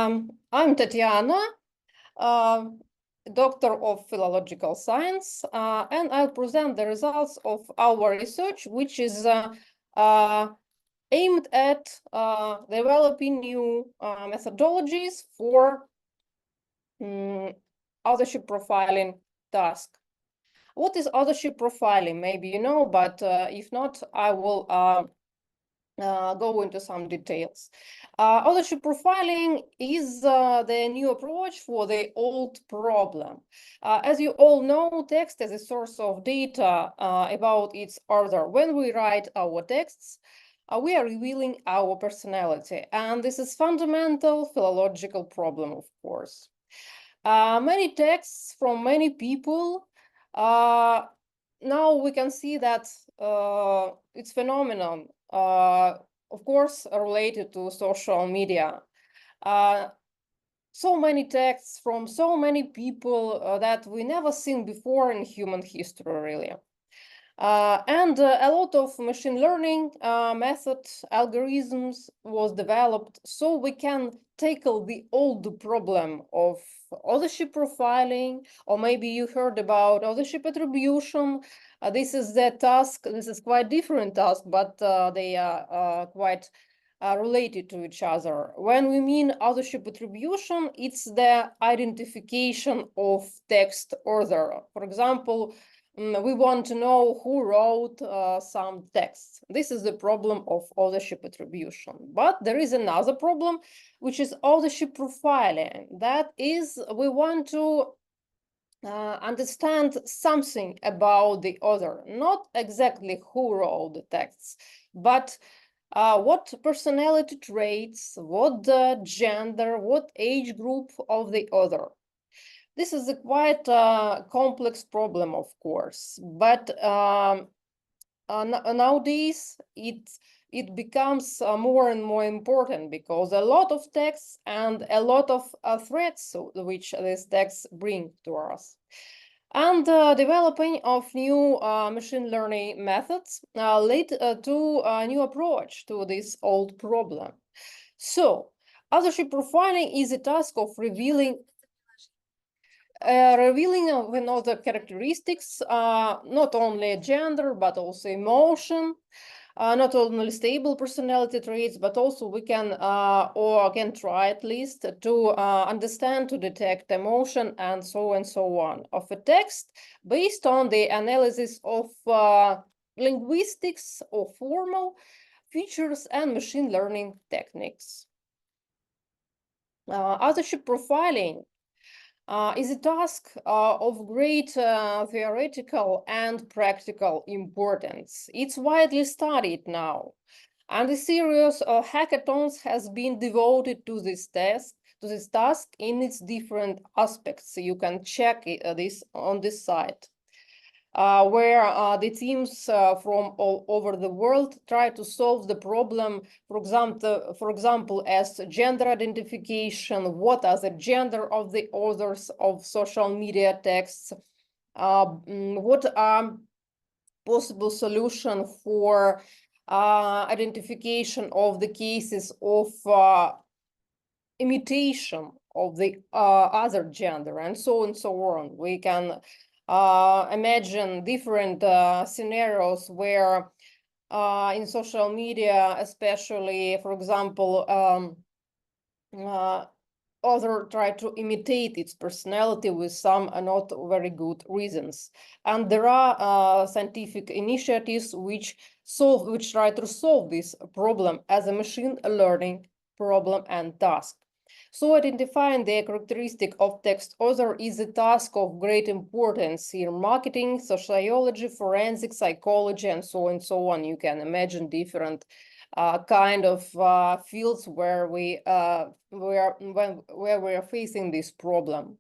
I'm Tatiana, Doctor of Philological Science, and I'll present the results of our research, which is aimed at developing new methodologies for authorship profiling task. What is authorship profiling? Maybe you know, but if not, I will go into some details. Authorship profiling is the new approach for the old problem. As you all know, text is a source of data about its author. When we write our texts, we are revealing our personality, and this is fundamental philological problem, of course. Many texts from many people, now we can see that it's phenomenon, of course, related to social media. So many texts from so many people that we never seen before in human history, really. And a lot of machine learning methods, algorithms was developed so we can tackle the old problem of authorship profiling, or maybe you heard about authorship attribution. This is the task. This is quite different task, but they are quite related to each other. When we mean authorship attribution, it's the identification of text author. For example, we want to know who wrote some texts. This is the problem of authorship attribution. But there is another problem, which is authorship profiling. That is, we want to understand something about the author, not exactly who wrote the texts, but what personality traits, what gender, what age group of the author. This is a quite complex problem, of course, but nowadays it becomes more and more important because a lot of texts and a lot of threats which these texts bring to us. And developing of new machine learning methods led to a new approach to this old problem. So, authorship profiling is a task of revealing another characteristics, not only gender, but also emotion, not only stable personality traits, but also we can, or can try at least to understand, to detect emotion and so on of a text based on the analysis of linguistics or formal features and machine learning techniques. Authorship profiling is a task of great theoretical and practical importance. It's widely studied now, and a series of hackathons has been devoted to this task in its different aspects. So you can check this on this site, where the teams from all over the world try to solve the problem, for example, as gender identification, what are the gender of the authors of social media texts, what are possible solution for identification of the cases of imitation of the other gender, and so on. We can imagine different scenarios where in social media, especially, for example, author try to imitate its personality with some not very good reasons. And there are scientific initiatives which try to solve this problem as a machine learning problem and task. So identifying the characteristic of text author is a task of great importance in marketing, sociology, forensic psychology, and so on. You can imagine different kind of fields where we are facing this problem.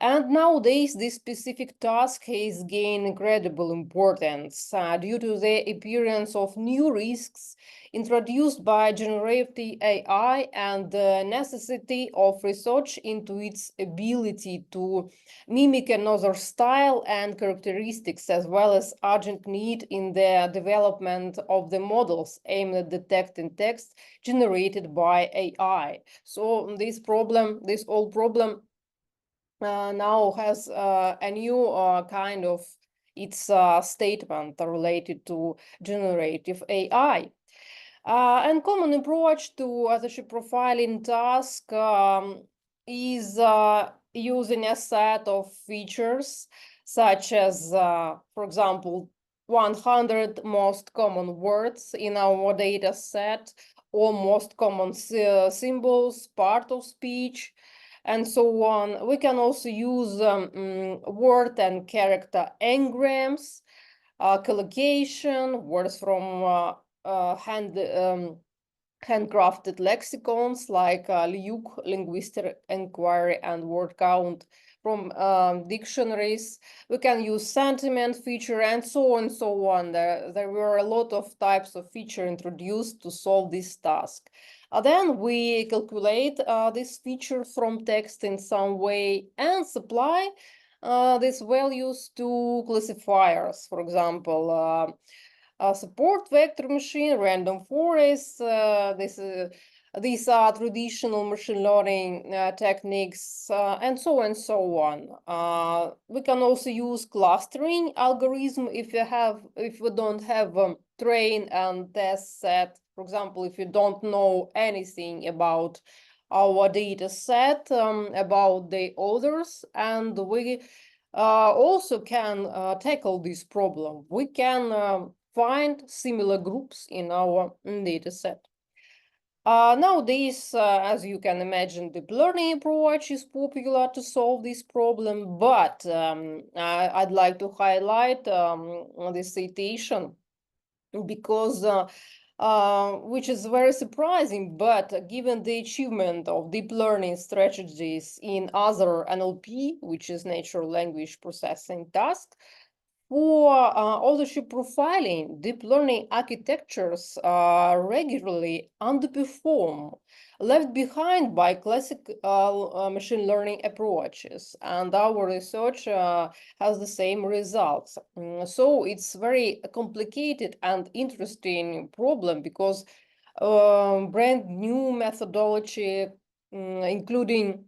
And nowadays, this specific task has gained incredible importance due to the appearance of new risks introduced by generative AI and the necessity of research into its ability to mimic another style and characteristics, as well as urgent need in the development of the models aimed at detecting text generated by AI. So this old problem now has a new kind of its statement related to generative AI. And common approach to authorship profiling task is using a set of features such as, for example, 100 most common words in our data set, or most common symbols, part of speech, and so on. We can also use word and character engrams, collocation, words from handcrafted lexicons like linguistic inquiry and word count from dictionaries. We can use sentiment feature and so on and so on. There were a lot of types of feature introduced to solve this task. Then we calculate this feature from text in some way and supply these values to classifiers. For example, support vector machine, random forest. These are traditional machine learning techniques, and so on. We can also use clustering algorithm if we don't have train and test set. For example, if you don't know anything about our data set, about the authors, and we also can tackle this problem. We can find similar groups in our data set. Nowadays, as you can imagine, deep learning approach is popular to solve this problem, but I'd like to highlight this citation because which is very surprising, but given the achievement of deep learning strategies in other NLP, which is natural language processing task, for authorship profiling, deep learning architectures regularly underperform, left behind by classical machine learning approaches, and our research has the same results. So it's very complicated and interesting problem because brand new methodology, including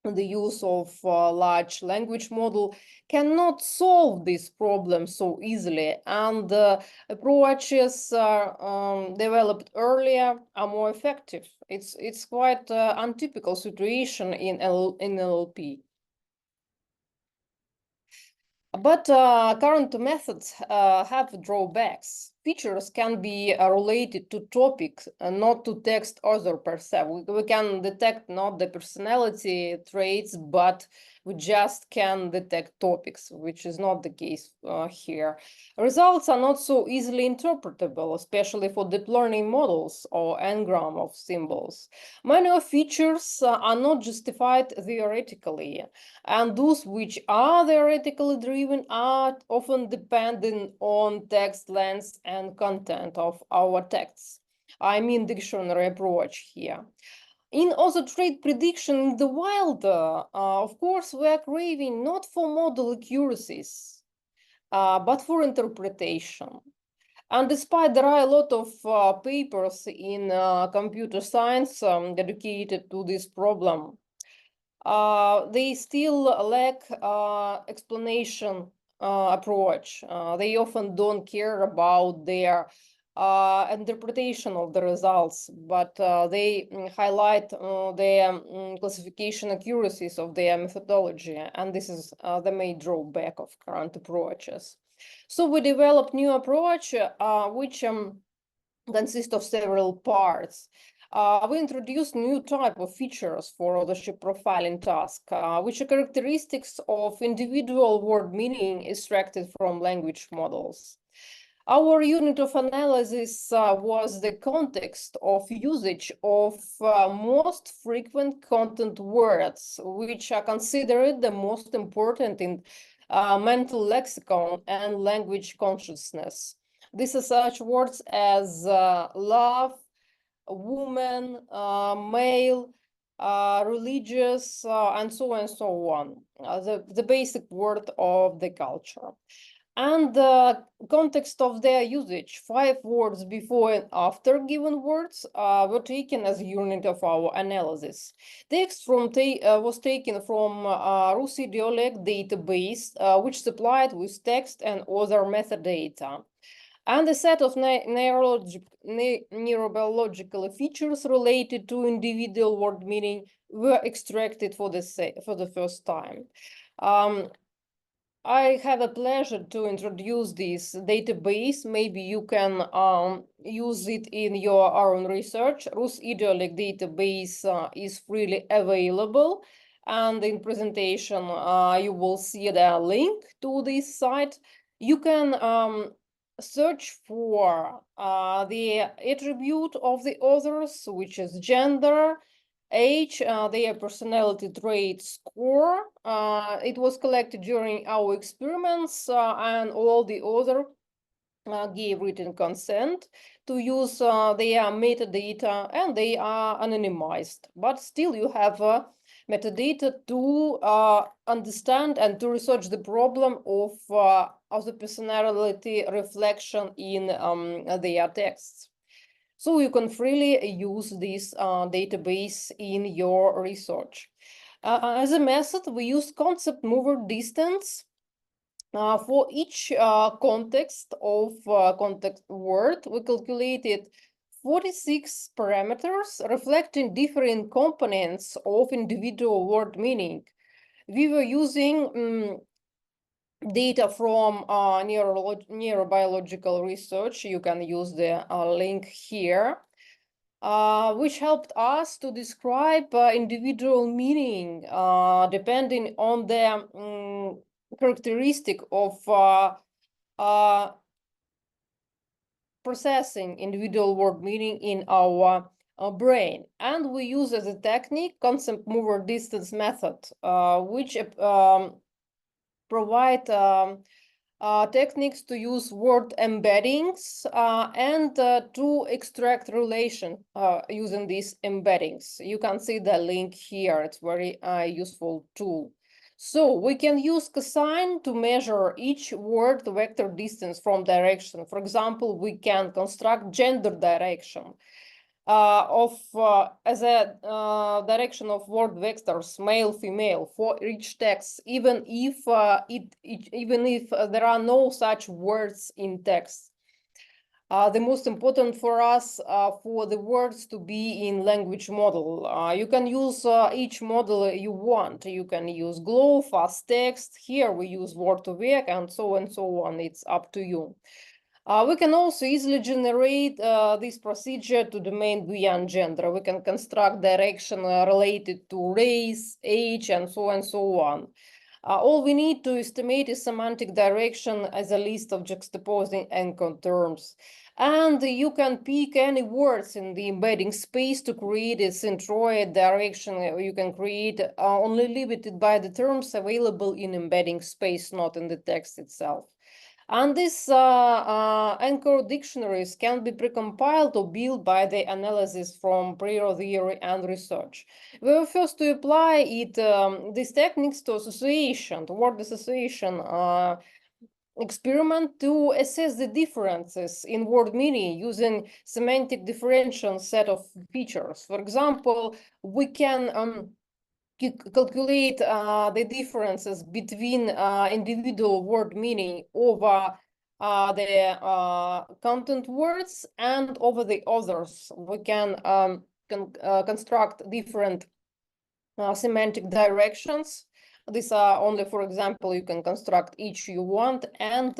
the use of large language model, cannot solve this problem so easily, and approaches developed earlier are more effective. It's quite untypical situation in NLP. But current methods have drawbacks. Features can be related to topics, not to text author per se. We can detect not the personality traits, but we just can detect topics, which is not the case here. Results are not so easily interpretable, especially for deep learning models or engram of symbols. Many of features are not justified theoretically, and those which are theoretically driven are often dependent on text length and content of our texts. I mean dictionary approach here. In author trait prediction in the wild, of course, we are craving not for model accuracies, but for interpretation. And despite there are a lot of papers in computer science dedicated to this problem, they still lack explanation approach. They often don't care about their interpretation of the results, but they highlight the classification accuracies of their methodology, and this is the main drawback of current approaches. So we developed new approach which consists of several parts. We introduced new type of features for authorship profiling task, which are characteristics of individual word meaning extracted from language models. Our unit of analysis was the context of usage of most frequent content words, which are considered the most important in mental lexicon and language consciousness. These are such words as love, woman, male, religious, and so on, the basic word of the culture. And the context of their usage, 5 words before and after given words were taken as a unit of our analysis. Text was taken from Rus dialect database, which supplied with text and other metadata. And a set of neurobiological features related to individual word meaning were extracted for the first time. I have a pleasure to introduce this database. Maybe you can use it in your own research. Rus dialect database is freely available. And in presentation, you will see the link to this site. You can search for the attribute of the authors, which is gender, age, their personality trait score. It was collected during our experiments, and all the author gave written consent to use their metadata, and they are anonymized. But still, you have metadata to understand and to research the problem of the personality reflection in their texts. So you can freely use this database in your research. As a method, we use concept mover distance. For each context of context word, we calculated 46 parameters reflecting different components of individual word meaning. We were using data from neurobiological research. You can use the link here, which helped us to describe individual meaning depending on the characteristic of processing individual word meaning in our brain. And we use as a technique concept mover distance method, which provide techniques to use word embeddings and to extract relation using these embeddings. You can see the link here. It's very useful tool. So we can use cosine to measure each word vector distance from direction. For example, we can construct gender direction as a direction of word vectors, male, female, for each text, even if there are no such words in text. The most important for us for the words to be in language model. You can use each model you want. You can use GLOW, fast text. Here we use word2vec and so on. It's up to you. We can also easily generate this procedure to domain beyond gender. We can construct direction related to race, age, and so on. All we need to estimate is semantic direction as a list of juxtaposing anchor terms. And you can pick any words in the embedding space to create a centroid direction. You can create only limited by the terms available in embedding space, not in the text itself. And these anchor dictionaries can be precompiled or built by the analysis from prior theory and research. We were first to apply these techniques to association, to word association experiment to assess the differences in word meaning using semantic differential set of features. For example, we can calculate the differences between individual word meaning over the content words and over the others. We can construct different semantic directions. These are only, for example, you can construct each you want and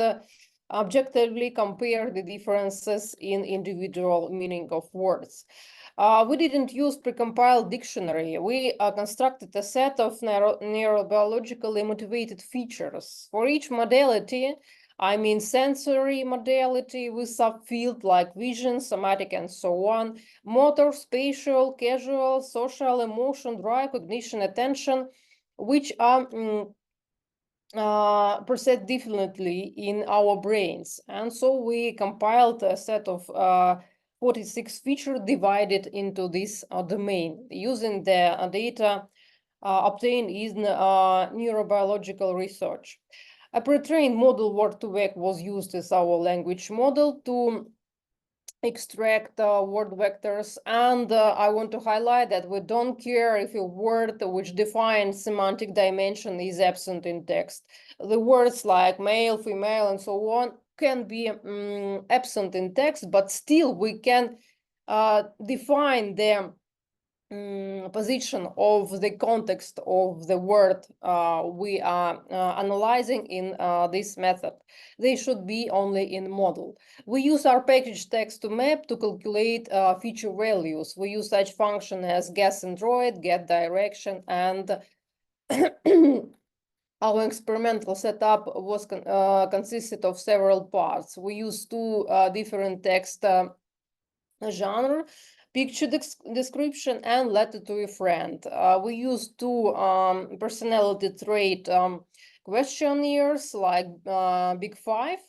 objectively compare the differences in individual meaning of words. We didn't use precompiled dictionary. We constructed a set of neurobiologically motivated features. For each modality, I mean sensory modality with subfield like vision, somatic, and so on, motor, spatial, casual, social, emotion, drive, cognition, attention, which are perceived differently in our brains. And so we compiled a set of 46 features divided into this domain using the data obtained in neurobiological research. A pre-trained model word2vec was used as our language model to extract word vectors, and I want to highlight that we don't care if a word which defines semantic dimension is absent in text. The words like male, female, and so on can be absent in text, but still we can define the position of the context of the word we are analyzing in this method. They should be only in model. We use our package text to map to calculate feature values. We use such function as guess android, get direction, and our experimental setup was consisted of several parts. We used two different text genre, picture description, and letter to a friend. We use two personality trait questionnaires like Big Five.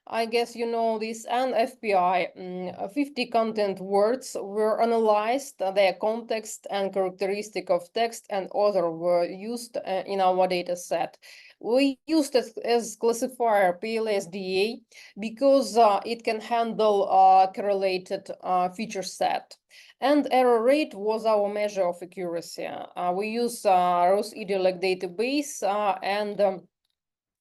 I guess you know this, and FPI. 50 content words were analyzed, their context and characteristic of text and author were used in our data set. We used it as classifier PLSDA because it can handle correlated feature set. And error rate was our measure of accuracy. We use RusPersonality database and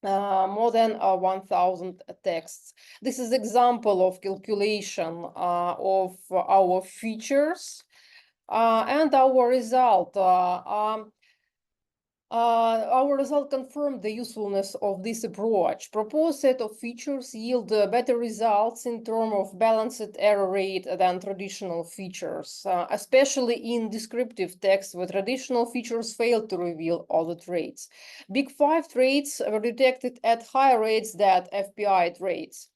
more than 1,000 texts. This is example of calculation of our features and our result. Our result confirmed the usefulness of this approach. Proposed set of features yield better results in terms of balanced error rate than traditional features, especially in descriptive text where traditional features fail to reveal all the traits. Big Five traits were detected at higher rates than FPI traits.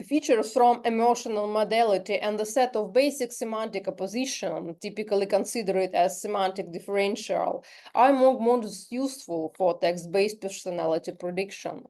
Features from emotional modality and the set of basic semantic opposition, typically considered as semantic differential, are most useful for text-based personality prediction.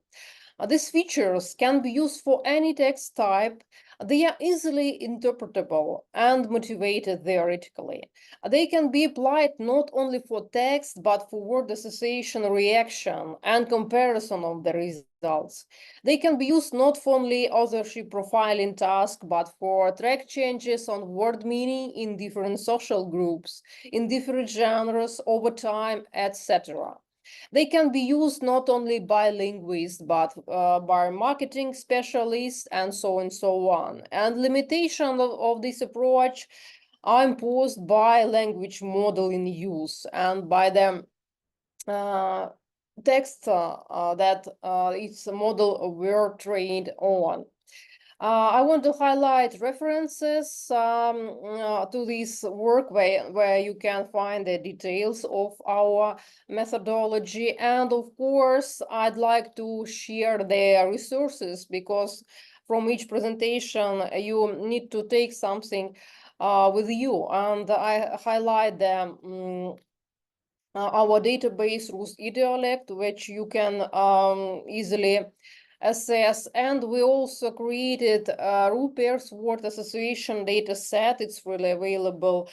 These features can be used for any text type. They are easily interpretable and motivated theoretically. They can be applied not only for text, but for word association, reaction, and comparison of the results. They can be used not for only authorship profiling task, but for track changes on word meaning in different social groups, in different genres over time, etc. They can be used not only by linguists, but by marketing specialists and so on. And limitation of this approach are imposed by language model in use and by the text that its model were trained on. I want to highlight references to this work where you can find the details of our methodology. And of course, I'd like to share the resources because from each presentation, you need to take something with you. And I highlight the our database RusIdiolect, which you can easily assess. And we also created RuPairs word association data set. It's really available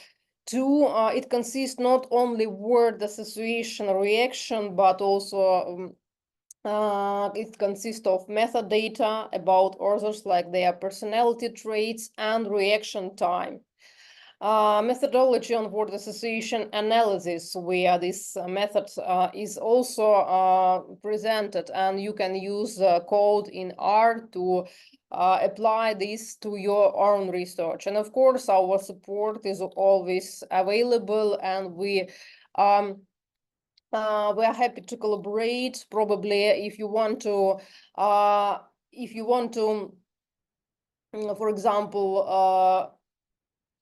too. It consists not only word association reaction, but also it consists of metadata about authors like their personality traits and reaction time. Methodology on word association analysis, where this method is also presented, and you can use code in R to apply this to your own research. And of course, our support is always available, and we are happy to collaborate. Probably, if you want to, for example,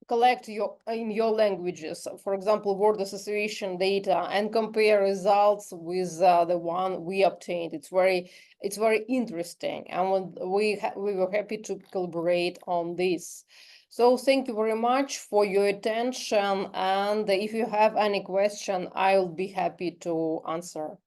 collect in your languages, for example, word association data, and compare results with the one we obtained. It's very interesting, and we were happy to collaborate on this. So thank you very much for your attention, and if you have any question, I'll be happy to answer.